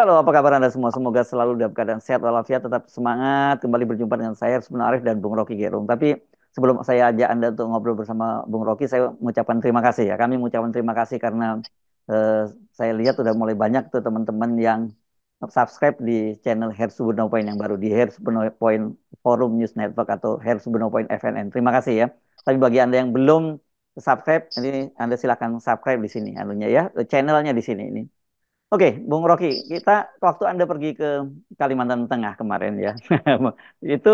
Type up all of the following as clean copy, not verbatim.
Halo, apa kabar Anda semua? Semoga selalu dalam keadaan sehat walafiat, tetap semangat. Kembali berjumpa dengan saya, Rusman Arif dan Bung Rocky Gerung. Tapi sebelum saya ajak Anda untuk ngobrol bersama Bung Rocky, saya mengucapkan terima kasih ya. Kami mengucapkan terima kasih karena eh, saya lihat sudah mulai banyak tuh teman-teman yang subscribe di channel Hersubuno Point yang baru di Hersubuno Point Forum News Network atau Hersubuno Point FNN. Terima kasih ya. Tapi bagi Anda yang belum subscribe, ini Anda silakan subscribe di sini anunya ya, channelnya di sini ini. Oke, Bung Rocky, kita waktu Anda pergi ke Kalimantan Tengah kemarin ya, itu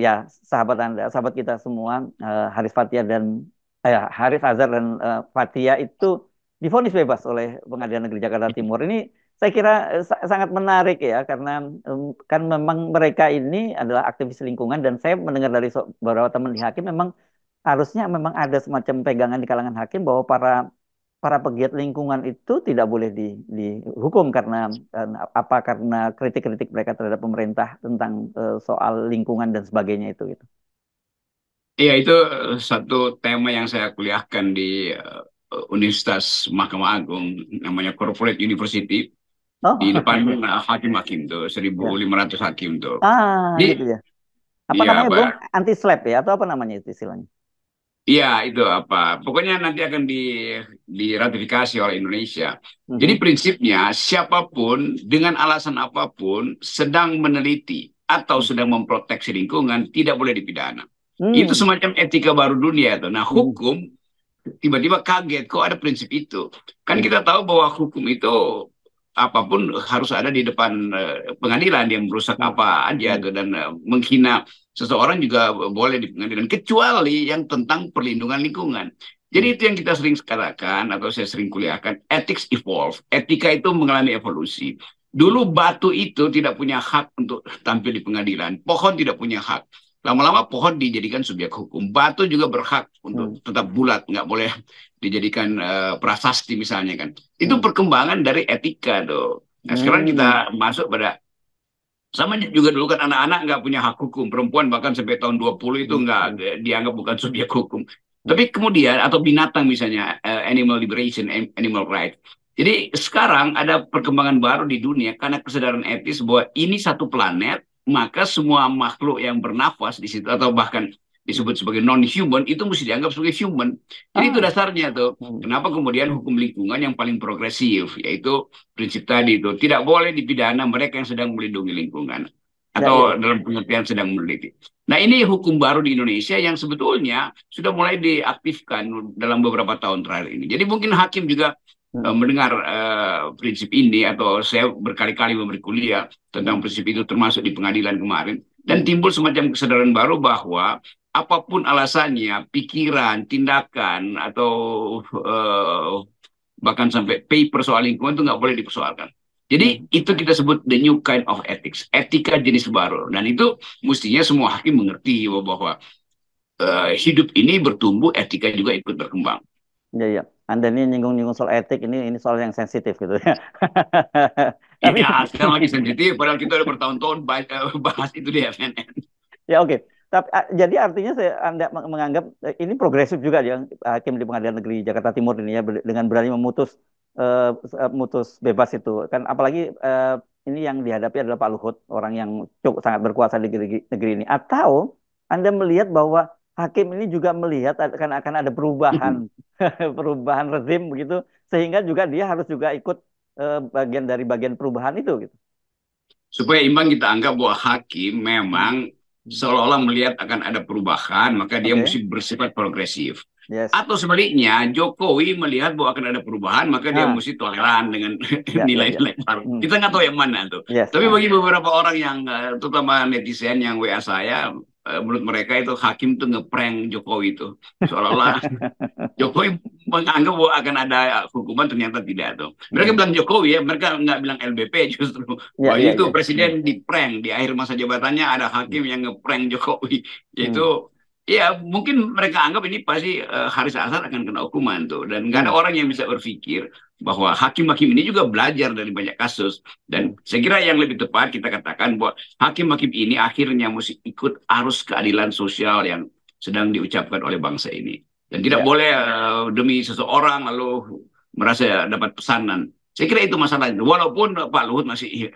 ya sahabat Anda, sahabat kita semua, Haris Fathia dan Haris Azhar dan Fathia itu divonis bebas oleh Pengadilan Negeri Jakarta Timur. Ini saya kira sangat menarik ya, karena kan memang mereka ini adalah aktivis lingkungan dan saya mendengar dari beberapa teman di hakim memang harusnya memang ada semacam pegangan di kalangan hakim bahwa para pegiat lingkungan itu tidak boleh dihukum karena kritik-kritik mereka terhadap pemerintah tentang soal lingkungan dan sebagainya itu gitu. Iya, itu satu tema yang saya kuliahkan di Universitas Mahkamah Agung, namanya Corporate University, di Oh, depan hakim-hakim tuh, ya. 1.500 hakim tuh. Jadi, Gitu ya. Apa iya, namanya, apa? Bung? Anti slap ya atau apa namanya itu istilahnya? Iya, itu apa? Pokoknya nanti akan diratifikasi oleh Indonesia. Jadi Mhm. prinsipnya siapapun dengan alasan apapun sedang meneliti atau Hmm. sedang memproteksi lingkungan tidak boleh dipidana. Itu Hmm. semacam etika baru dunia tuh. Nah, Mhm. hukum tiba-tiba kaget kok ada prinsip itu. Kan Hmm. kita tahu bahwa hukum itu apapun harus ada di depan pengadilan, dia merusak Hmm. apa aja Hmm. tuh, dan menghina seseorang juga boleh di pengadilan kecuali yang tentang perlindungan lingkungan. Jadi Hmm. itu yang kita sering katakan atau saya sering kuliahkan, ethics evolve. Etika itu mengalami evolusi. Dulu batu itu tidak punya hak untuk tampil di pengadilan, pohon tidak punya hak. Lama-lama pohon dijadikan subjek hukum. Batu juga berhak untuk Hmm. tetap bulat, nggak boleh dijadikan prasasti misalnya kan. Itu Hmm. perkembangan dari etika tuh. Nah sekarang Hmm. kita masuk pada sama juga dulu kan anak-anak nggak punya hak hukum, perempuan bahkan sampai tahun 20 itu Hmm. nggak Hmm. dianggap bukan subjek hukum. Hmm. Tapi kemudian atau binatang misalnya animal liberation, animal right. Jadi sekarang ada perkembangan baru di dunia karena kesadaran etis bahwa ini satu planet, maka semua makhluk yang bernafas di situ atau bahkan disebut sebagai non-human itu mesti dianggap sebagai human. Jadi itu Ah. dasarnya tuh. Hmm. Kenapa kemudian hukum lingkungan yang paling progresif, yaitu prinsip tadi itu tidak boleh dipidana mereka yang sedang melindungi lingkungan Ya, ya, atau ya. dalam pengertian sedang meneliti. Nah ini hukum baru di Indonesia yang sebetulnya sudah mulai diaktifkan dalam beberapa tahun terakhir ini. Jadi mungkin hakim juga Hmm. mendengar prinsip ini atau saya berkali-kali memberi kuliah tentang Hmm. prinsip itu termasuk di pengadilan kemarin dan Hmm. timbul semacam kesadaran baru bahwa apapun alasannya, pikiran, tindakan atau uh, bahkan sampai paper soal lingkungan itu nggak boleh dipersoalkan. Jadi Hmm. itu kita sebut the new kind of ethics, etika jenis baru. Dan itu mestinya semua hakim mengerti bahwa hidup ini bertumbuh, etika juga ikut berkembang. Ya, ya. Anda ini nyinggung-nyinggung soal etik, ini soal yang sensitif gitu ya. Tapi Ya, sekarang lagi sensitif, padahal kita udah bertahun-tahun bahas itu di FNN. ya, oke. Tapi jadi artinya Anda menganggap ini progresif juga ya hakim di Pengadilan Negeri Jakarta Timur ini ya dengan berani memutus bebas itu kan, apalagi ini yang dihadapi adalah Pak Luhut, orang yang cukup sangat berkuasa di negeri ini. Atau Anda melihat bahwa hakim ini juga melihat akan ada perubahan perubahan rezim begitu, sehingga juga dia harus juga ikut bagian dari bagian perubahan itu gitu. Supaya imbang kita anggap bahwa hakim Hmm. memang Hmm. seolah-olah melihat akan ada perubahan, maka dia Oke. mesti bersifat progresif. Yes. Atau sebaliknya, Jokowi melihat bahwa akan ada perubahan, maka dia Ah, mesti toleran dengan ya, ya, ya. nilai-nilai baru. Hmm. Kita nggak tahu yang mana tuh. Yes. Tapi Ah. bagi beberapa orang yang, terutama netizen yang WA saya, menurut mereka itu hakim tuh ngeprank Jokowi itu. Seolah-olah Jokowi menganggap bahwa akan ada hukuman, ternyata tidak tuh. Mereka Hmm. bilang Jokowi ya, mereka nggak bilang LBP justru. Ya, Bahwa ya, itu ya. Hmm. presiden di prank di akhir masa jabatannya ada Hmm. hakim yang ngeprank Jokowi. Hmm. Yaitu ya mungkin mereka anggap ini pasti Haris Azhar akan kena hukuman tuh. Dan nggak ada Hmm. orang yang bisa berpikir bahwa hakim-hakim ini juga belajar dari banyak kasus. Hmm. Dan saya kira yang lebih tepat kita katakan bahwa hakim-hakim ini akhirnya mesti ikut arus keadilan sosial yang sedang diucapkan oleh bangsa ini. Dan tidak Ya. boleh demi seseorang lalu merasa dapat pesanan. Saya kira itu masalahnya. Walaupun Pak Luhut masih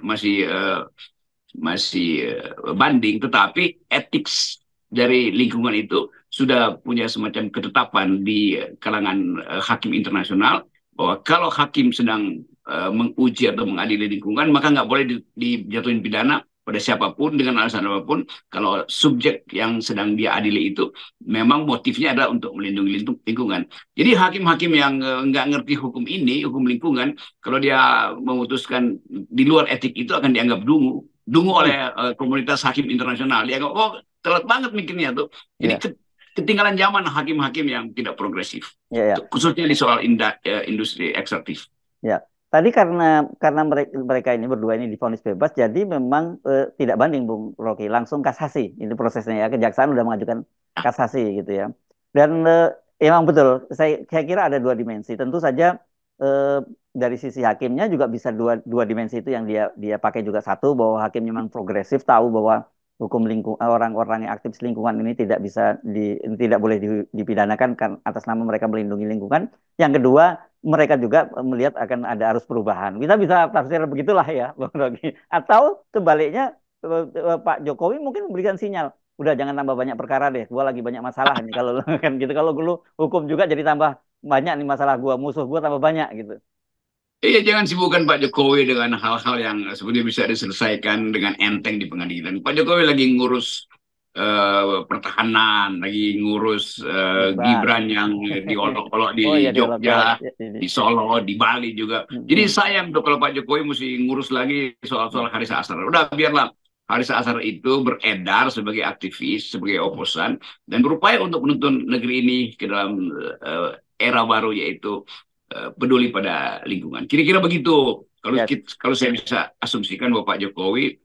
banding, tetapi etik dari lingkungan itu sudah punya semacam ketetapan di kalangan hakim internasional bahwa kalau hakim sedang menguji atau mengadili lingkungan, maka nggak boleh dijatuhin pidana pada siapapun dengan alasan apapun kalau subjek yang sedang dia adili itu memang motifnya adalah untuk melindungi lingkungan. Jadi hakim-hakim yang nggak ngerti hukum ini, hukum lingkungan, kalau dia memutuskan di luar etik itu akan dianggap dungu oleh komunitas hakim internasional. Dia nggak, oh telat banget mikirnya tuh. Jadi ketinggalan zaman hakim-hakim yang tidak progresif, khususnya di soal industri ekstraktif. Ya, tadi karena mereka ini berdua ini divonis bebas, jadi memang tidak banding, Bung Rocky, langsung kasasi. Ini prosesnya ya, kejaksaan udah mengajukan kasasi gitu ya. Dan emang betul, saya kira ada dua dimensi. Tentu saja dari sisi hakimnya juga bisa dua dimensi itu yang dia pakai juga. Satu, bahwa hakim memang progresif, tahu bahwa hukum orang-orang yang aktif lingkungan ini tidak boleh dipidanakan kan atas nama mereka melindungi lingkungan. Yang kedua, mereka juga melihat akan ada arus perubahan. Kita bisa tafsir begitulah ya, Bang Rocky. Atau sebaliknya, Pak Jokowi mungkin memberikan sinyal, udah jangan tambah banyak perkara deh, gua lagi banyak masalah nih kalau kan gitu. Kalau dulu hukum juga jadi tambah banyak nih masalah gua, musuh gua tambah banyak gitu. Iya, jangan sibukkan Pak Jokowi dengan hal-hal yang sebenarnya bisa diselesaikan dengan enteng di pengadilan. Pak Jokowi lagi ngurus pertahanan, lagi ngurus Gibran yang diolok-olok di Jogja, di Solo, di Bali juga. Jadi sayang tuh kalau Pak Jokowi mesti ngurus lagi soal-soal Haris Azhar. Udah biarlah Haris Azhar itu beredar sebagai aktivis, sebagai oposan, dan berupaya untuk menuntun negeri ini ke dalam era baru, yaitu peduli pada lingkungan. Kira-kira begitu. Kalau saya bisa asumsikan bahwa Pak Jokowi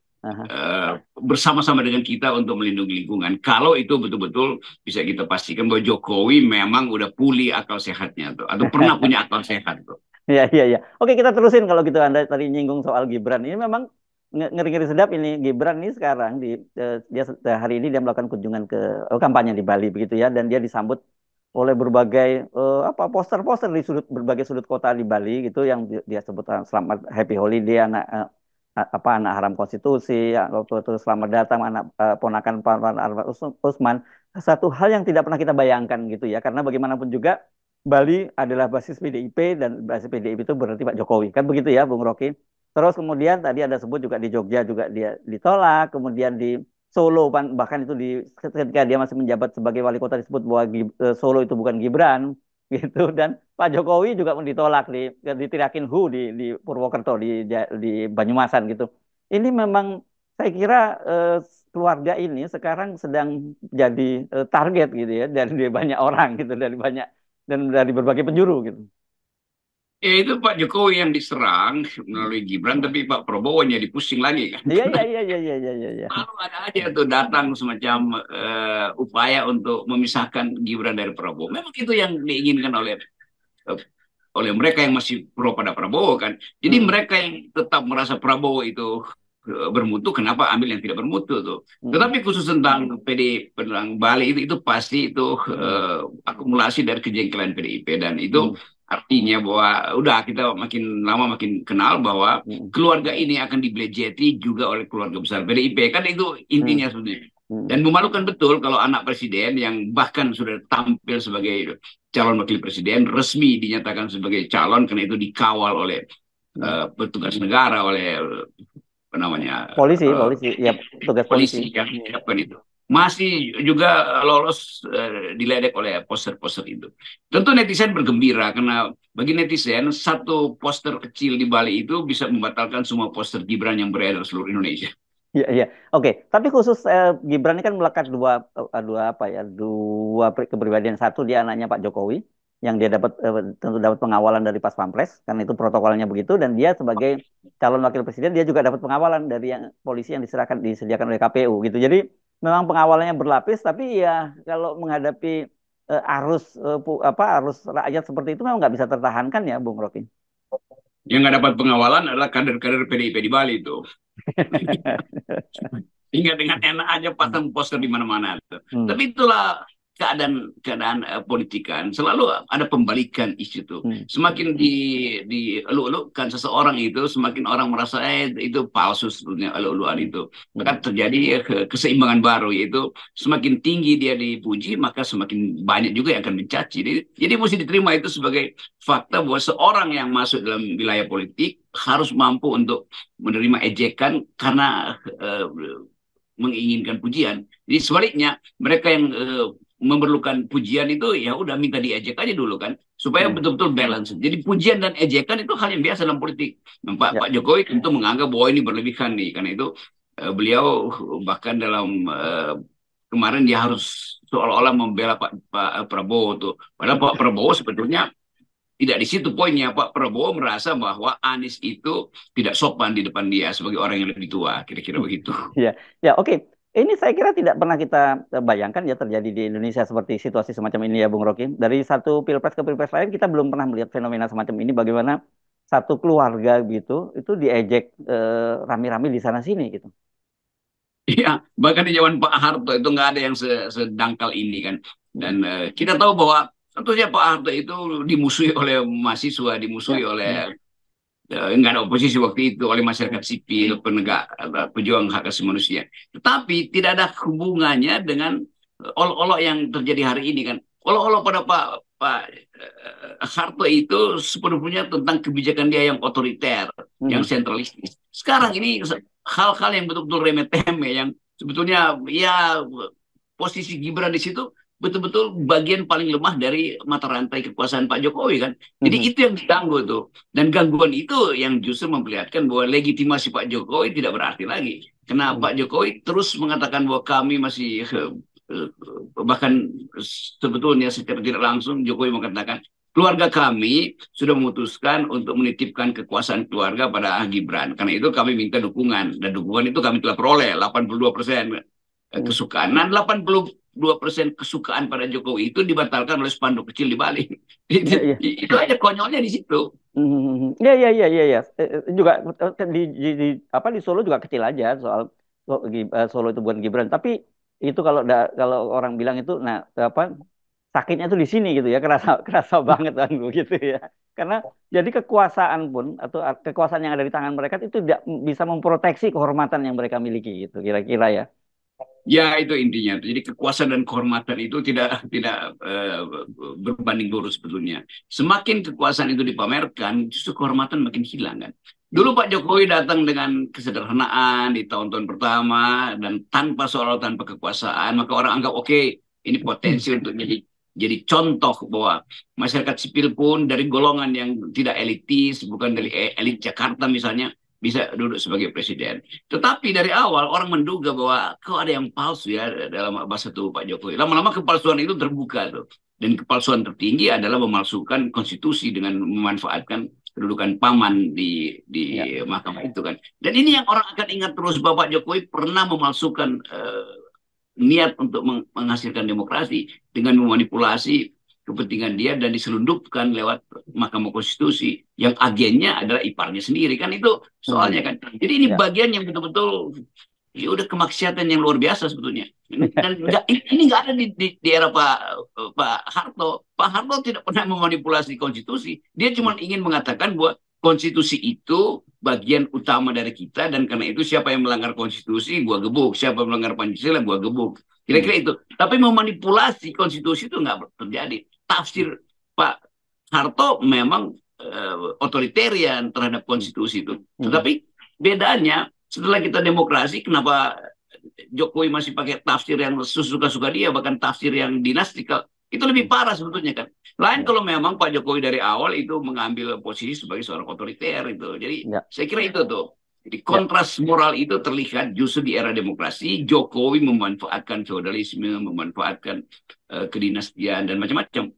bersama-sama dengan kita untuk melindungi lingkungan. Kalau itu betul-betul bisa kita pastikan bahwa Jokowi memang udah pulih akal sehatnya tuh, atau pernah punya akal sehat tuh. Iya. Oke, kita terusin kalau gitu. Anda tadi nyinggung soal Gibran. Ini memang ngeri-ngeri sedap ini. Gibran ini sekarang dia hari ini dia melakukan kunjungan ke kampanye di Bali begitu ya, dan dia disambut oleh berbagai poster-poster di berbagai sudut kota di Bali gitu yang dia sebut selamat happy holiday anak haram konstitusi, terus selamat datang anak ponakan Pak Anwar Usman. Satu hal yang tidak pernah kita bayangkan gitu ya, karena bagaimanapun juga Bali adalah basis PDIP dan basis PDIP itu berarti Pak Jokowi, kan begitu ya Bung Rocky. Terus kemudian tadi ada sebut juga di Jogja juga dia ditolak, kemudian di Solo bahkan itu ketika dia masih menjabat sebagai wali kota disebut bahwa Solo itu bukan Gibran gitu, dan Pak Jokowi juga ditolak ditirakin di Purwokerto di Banyumasan gitu. Ini memang saya kira keluarga ini sekarang sedang jadi target gitu ya dari banyak orang gitu, dari berbagai penjuru gitu. Ya itu Pak Jokowi yang diserang melalui Gibran, tapi Pak Prabowo nya dipusing lagi kan. Iya. Lalu ada aja tuh datang semacam upaya untuk memisahkan Gibran dari Prabowo. Memang itu yang diinginkan oleh mereka yang masih pro pada Prabowo kan. Jadi mereka yang tetap merasa Prabowo itu bermutu, kenapa ambil yang tidak bermutu tuh. Tetapi khusus tentang tentang Bali itu pasti itu akumulasi dari kejengkelan PDIP, dan itu artinya bahwa udah kita makin lama makin kenal bahwa keluarga ini akan dibelejeti juga oleh keluarga besar PDIP, kan itu intinya sebenarnya. Dan memalukan betul kalau anak presiden yang bahkan sudah tampil sebagai calon wakil presiden resmi dinyatakan sebagai calon karena itu dikawal oleh petugas negara, oleh apa namanya polisi ya, petugas polisi yang menyiapkan itu, masih juga lolos diledek oleh poster-poster itu. Tentu netizen bergembira karena bagi netizen satu poster kecil di Bali itu bisa membatalkan semua poster Gibran yang beredar seluruh Indonesia. Iya. Oke. Tapi khusus Gibran ini kan melekat dua kepribadian. Satu, dia anaknya Pak Jokowi yang dia tentu dapat pengawalan dari Pas Pampres karena itu protokolnya begitu, dan dia sebagai calon wakil presiden dia juga dapat pengawalan dari polisi yang disediakan oleh KPU gitu. Jadi memang pengawalannya berlapis, tapi ya kalau menghadapi arus rakyat seperti itu memang nggak bisa tertahankan ya, Bung Rocky. Yang nggak dapat pengawalan adalah kader-kader PDIP di Bali itu. Hingga dengan enak aja pasang poster di mana-mana. Tapi itulah keadaan politikan selalu ada pembalikan isu itu. Semakin dieluk-elukkan seseorang itu, semakin orang merasa itu palsu sebetulnya eluk-elukan itu. Maka terjadi keseimbangan baru, yaitu semakin tinggi dia dipuji, maka semakin banyak juga yang akan mencaci. Jadi mesti diterima itu sebagai fakta bahwa seorang yang masuk dalam wilayah politik harus mampu untuk menerima ejekan karena menginginkan pujian. Jadi sebaliknya mereka yang memerlukan pujian itu ya udah minta diejek aja dulu kan, supaya betul-betul balance. Jadi pujian dan ejekan itu hal yang biasa dalam politik. Pak Jokowi tentu menganggap bahwa ini berlebihan nih, karena itu beliau bahkan dalam kemarin dia harus seolah-olah membela Pak Prabowo tuh. Padahal Pak Prabowo sebetulnya tidak di situ poinnya. Pak Prabowo merasa bahwa Anies itu tidak sopan di depan dia sebagai orang yang lebih tua, kira-kira begitu. Ya, ya, oke. Ini saya kira tidak pernah kita bayangkan ya terjadi di Indonesia seperti situasi semacam ini ya, Bung Rocky. Dari satu pilpres ke pilpres lain kita belum pernah melihat fenomena semacam ini. Bagaimana satu keluarga gitu itu diejek rame-rame di sana sini gitu. Iya, bahkan di zaman Pak Harto itu nggak ada yang sedangkal ini kan. Dan kita tahu bahwa tentunya Pak Harto itu dimusuhi oleh mahasiswa, dimusuhi oleh nggak ada oposisi waktu itu, oleh masyarakat sipil, penegak pejuang hak asasi manusia. Tetapi tidak ada hubungannya dengan olok-olok yang terjadi hari ini kan. Olok-olok pada Pak Harto itu sepenuhnya tentang kebijakan dia yang otoriter, yang sentralistis. Sekarang ini hal-hal yang betul-betul remeh-temeh, yang sebetulnya ya posisi Gibran di situ betul-betul bagian paling lemah dari mata rantai kekuasaan Pak Jokowi kan. Jadi itu yang diganggu tuh. Dan gangguan itu yang justru memperlihatkan bahwa legitimasi Pak Jokowi tidak berarti lagi. Karena Pak Jokowi terus mengatakan bahwa kami masih bahkan sebetulnya secara tidak langsung Jokowi mengatakan keluarga kami sudah memutuskan untuk menitipkan kekuasaan keluarga pada Gibran. Karena itu kami minta dukungan. Dan dukungan itu kami telah peroleh 82% kesukaan. Nah, 82% kesukaan pada Jokowi itu dibatalkan oleh spanduk kecil di Bali. Itu aja konyolnya di situ. Iya, iya, iya, iya, iya. Juga apa di Solo juga kecil aja soal Solo itu bukan Gibran. Tapi itu kalau orang bilang itu, nah apa sakitnya tuh di sini gitu ya, kerasa kerasa banget kan gitu ya. Karena jadi kekuasaan pun atau kekuasaan yang ada di tangan mereka itu tidak bisa memproteksi kehormatan yang mereka miliki gitu kira-kira ya. Ya itu intinya. Jadi kekuasaan dan kehormatan itu tidak berbanding lurus sebetulnya. Semakin kekuasaan itu dipamerkan, justru kehormatan makin hilang kan. Dulu Pak Jokowi datang dengan kesederhanaan di tahun-tahun pertama dan tanpa kekuasaan, maka orang anggap oke, ini potensi untuk jadi contoh bahwa masyarakat sipil pun dari golongan yang tidak elitis, bukan dari elit Jakarta misalnya, bisa duduk sebagai presiden. Tetapi dari awal orang menduga bahwa kok ada yang palsu ya dalam bahasa tubuh Pak Jokowi. Lama-lama kepalsuan itu terbuka tuh. Dan kepalsuan tertinggi adalah memalsukan konstitusi dengan memanfaatkan kedudukan paman di mahkamah itu kan. Dan ini yang orang akan ingat terus, Bapak Jokowi pernah memalsukan niat untuk menghasilkan demokrasi dengan memanipulasi kepentingan dia dan diselundupkan lewat Mahkamah Konstitusi yang agennya adalah iparnya sendiri kan, itu soalnya kan. Jadi ini bagian yang betul-betul ya udah kemaksiatan yang luar biasa sebetulnya. Dan ini nggak ada di era Pak Harto. Pak Harto tidak pernah memanipulasi konstitusi. Dia cuma ingin mengatakan bahwa konstitusi itu bagian utama dari kita, dan karena itu siapa yang melanggar konstitusi gua gebuk, siapa yang melanggar Pancasila gua gebuk. Kira-kira itu. Tapi memanipulasi konstitusi itu nggak terjadi. Tafsir Pak Harto memang otoritarian terhadap konstitusi itu. Tetapi bedanya setelah kita demokrasi, kenapa Jokowi masih pakai tafsir yang sesuka-suka dia, bahkan tafsir yang dinastikal? Itu lebih parah sebetulnya kan. Lain kalau memang Pak Jokowi dari awal itu mengambil posisi sebagai seorang otoriter itu. Jadi saya kira itu tuh. Jadi kontras moral itu terlihat justru di era demokrasi. Jokowi memanfaatkan feodalisme, memanfaatkan kedinastian dan macam-macam.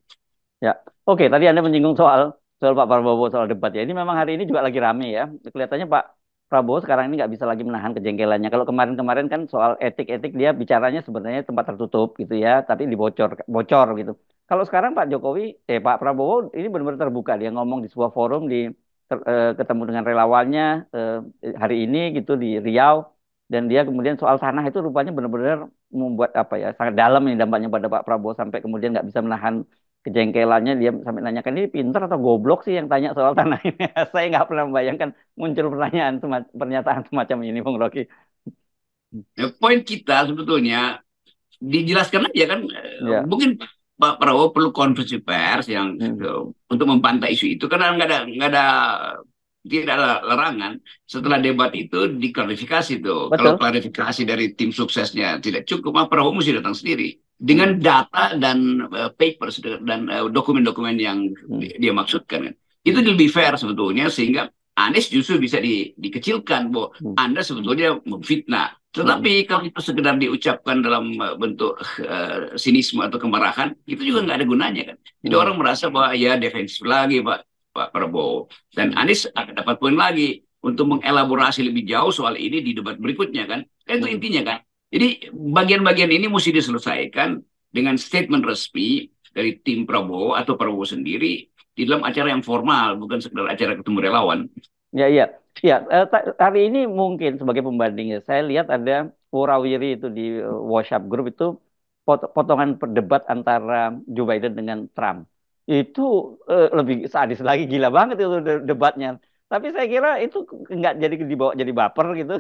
Ya, oke. Tadi Anda menyinggung soal Pak Prabowo soal debat ya. Ini memang hari ini juga lagi rame ya. Kelihatannya Pak Prabowo sekarang ini nggak bisa lagi menahan kejengkelannya. Kalau kemarin-kemarin kan soal etik-etik dia bicaranya sebenarnya tempat tertutup gitu ya, tapi bocor gitu. Kalau sekarang Pak Prabowo ini benar-benar terbuka, dia ngomong di sebuah forum ketemu dengan relawannya hari ini gitu di Riau. Dan dia kemudian soal tanah itu rupanya benar-benar membuat apa ya, sangat dalam ini dampaknya pada Pak Prabowo sampai kemudian nggak bisa menahan kejengkelannya, dia sampai nanyakan ini pinter atau goblok sih yang tanya soal tanah ini. Saya nggak pernah membayangkan muncul pernyataan semacam ini, Bung Rocky. Nah, poin kita sebetulnya dijelaskan aja kan, Ya. mungkin Pak Prabowo perlu konferensi pers yang Hmm. untuk membantah isu itu karena nggak ada tidak ada larangan setelah debat itu diklarifikasi tuh. Kalau Betul. klarifikasi dari tim suksesnya tidak cukup, Pak Prabowo mesti datang sendiri dengan Hmm. data dan papers dan dokumen-dokumen yang Hmm. dia maksudkan kan. Itu Hmm. lebih fair sebetulnya sehingga Anies justru bisa dikecilkan bahwa Hmm. Anda sebetulnya memfitnah. Hmm. Tetapi kalau itu sekedar diucapkan dalam bentuk sinisme atau kemarahan, itu juga nggak ada gunanya kan. Jadi Hmm. orang merasa bahwa ya defensif lagi Pak Prabowo. Dan Hmm. Anies akan dapat poin lagi untuk mengelaborasi lebih jauh soal ini di debat berikutnya kan. Itu Hmm. intinya kan. Jadi bagian-bagian ini mesti diselesaikan dengan statement resmi dari tim Prabowo atau Prabowo sendiri di dalam acara yang formal, bukan sekedar acara ketemu relawan. Ya, iya. Ya, hari ini mungkin sebagai pembandingnya, saya lihat ada Wurawiri itu di WhatsApp grup itu potongan perdebat antara Joe Biden dengan Trump. Itu lebih sadis lagi, gila banget itu debatnya. Tapi saya kira itu nggak jadi dibawa jadi baper gitu.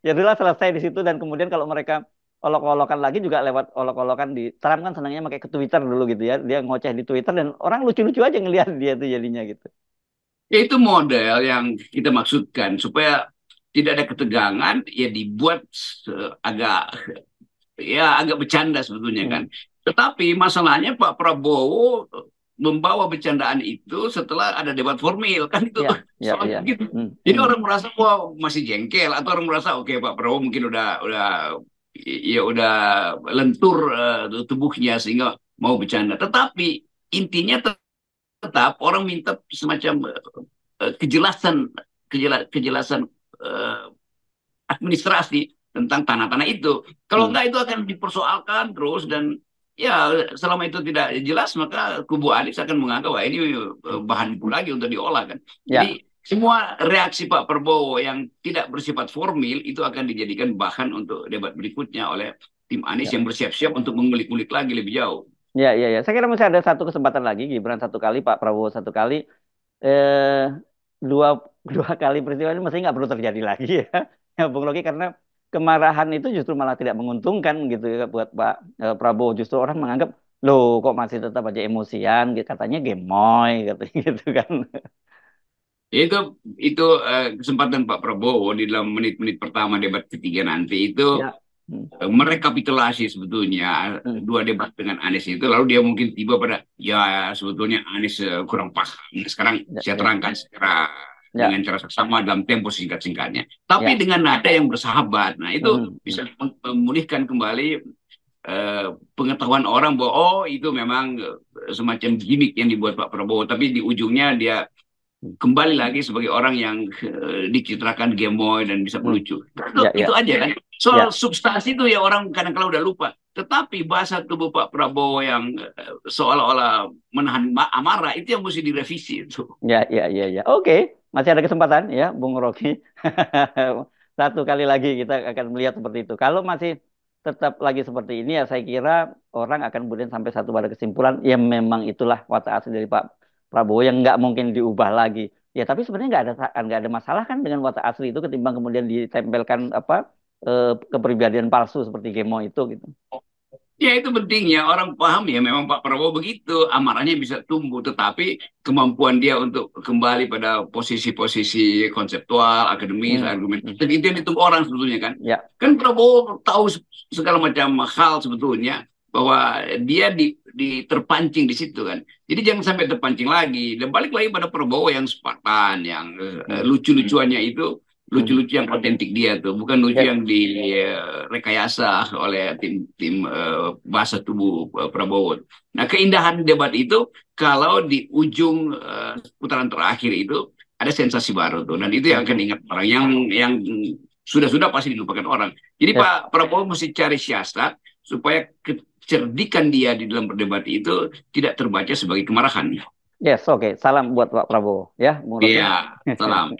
Ya udahlah selesai di situ dan kemudian kalau mereka olok-olokan lagi juga lewat olok-olokan di Trump kan senangnya pakai ke Twitter dulu gitu ya. Dia ngoceh di Twitter dan orang lucu-lucu aja ngelihat dia tuh jadinya gitu. Ya, itu model yang kita maksudkan supaya tidak ada ketegangan, ya dibuat agak agak bercanda sebetulnya kan. Hmm. Tetapi masalahnya Pak Prabowo membawa bercandaan itu setelah ada debat formil kan, itu Ya, ya, ya. soalnya gitu. Hmm, Jadi hmm. orang merasa wah masih jengkel atau orang merasa oke Pak Prabowo mungkin udah lentur tubuhnya sehingga mau bercanda. Tetapi intinya tetap orang minta semacam kejelasan kejelasan eh, administrasi tentang tanah-tanah itu. Kalau Hmm. enggak itu akan dipersoalkan terus dan ya selama itu tidak jelas maka kubu Anies akan menganggap wah ini bahan lagi untuk diolah kan. Ya, Jadi semua reaksi Pak Prabowo yang tidak bersifat formil itu akan dijadikan bahan untuk debat berikutnya oleh tim Anies ya, yang bersiap-siap untuk mengulik-ulik lagi lebih jauh. ya, ya, ya. Saya kira masih ada satu kesempatan lagi, Gibran satu kali, Pak Prabowo satu kali. Eh, dua dua kali peristiwa ini mesti nggak perlu terjadi lagi ya, ya Bung Rocky, karena kemarahan itu justru malah tidak menguntungkan gitu ya buat Pak Prabowo. Justru orang menganggap loh kok masih tetap aja emosian, gitu. Katanya gemoy gitu, gitu kan. Itu kesempatan Pak Prabowo di dalam menit-menit pertama debat ketiga nanti itu Ya. Hmm. merekapitulasi sebetulnya Hmm. dua debat dengan Anies itu, lalu dia mungkin tiba pada ya sebetulnya Anies kurang paham. Nah, sekarang Ya, saya ya, terangkan secara ya, dengan cara seksama dalam tempo singkat-singkatnya, tapi ya. dengan nada yang bersahabat. Nah itu Hmm. Hmm. bisa memulihkan kembali pengetahuan orang bahwa oh itu memang semacam gimmick yang dibuat Pak Prabowo, tapi di ujungnya dia Hmm. kembali lagi sebagai orang yang dicitrakan gemoy dan bisa Hmm. melucu. Ya, Itu ya, aja kan. Soal ya. substansi itu ya orang kadang-kadang udah lupa. Tetapi bahasa tubuh Pak Prabowo yang seolah-olah menahan amarah itu yang mesti direvisi itu. Ya, ya, ya, ya. Oke, masih ada kesempatan ya, Bung Rocky. Satu kali lagi kita akan melihat seperti itu. Kalau masih tetap lagi seperti ini ya, saya kira orang akan kemudian sampai satu pada kesimpulan, ya memang itulah watak asli dari Pak Prabowo yang nggak mungkin diubah lagi. Ya, tapi sebenarnya nggak ada masalah kan dengan watak asli itu ketimbang kemudian ditempelkan apa kepribadian palsu seperti Gemo itu gitu. Ya itu pentingnya orang paham ya memang Pak Prabowo begitu amarahnya bisa tumbuh tetapi kemampuan dia untuk kembali pada posisi-posisi konseptual akademis Hmm, argumen hmm. itu yang ditunggu orang sebetulnya kan. Ya, Kan Prabowo tahu segala macam hal sebetulnya bahwa dia terpancing di situ kan. Jadi jangan sampai terpancing lagi dan balik lagi pada Prabowo yang Spartan yang hmm, lucu-lucuannya itu hmm. lucu-lucu yang otentik dia tuh, bukan lucu Ya, yang direkayasa oleh tim bahasa tubuh Prabowo. Nah, keindahan debat itu kalau di ujung putaran terakhir itu ada sensasi baru tuh, dan itu yang hmm. akan diingat orang yang sudah-sudah pasti dilupakan orang. Jadi Yes. Pak Prabowo mesti cari siasat supaya kecerdikan dia di dalam berdebat itu tidak terbaca sebagai kemarahan. Yes, oke. Salam buat Pak Prabowo ya, Bung Rocky. Iya, salam.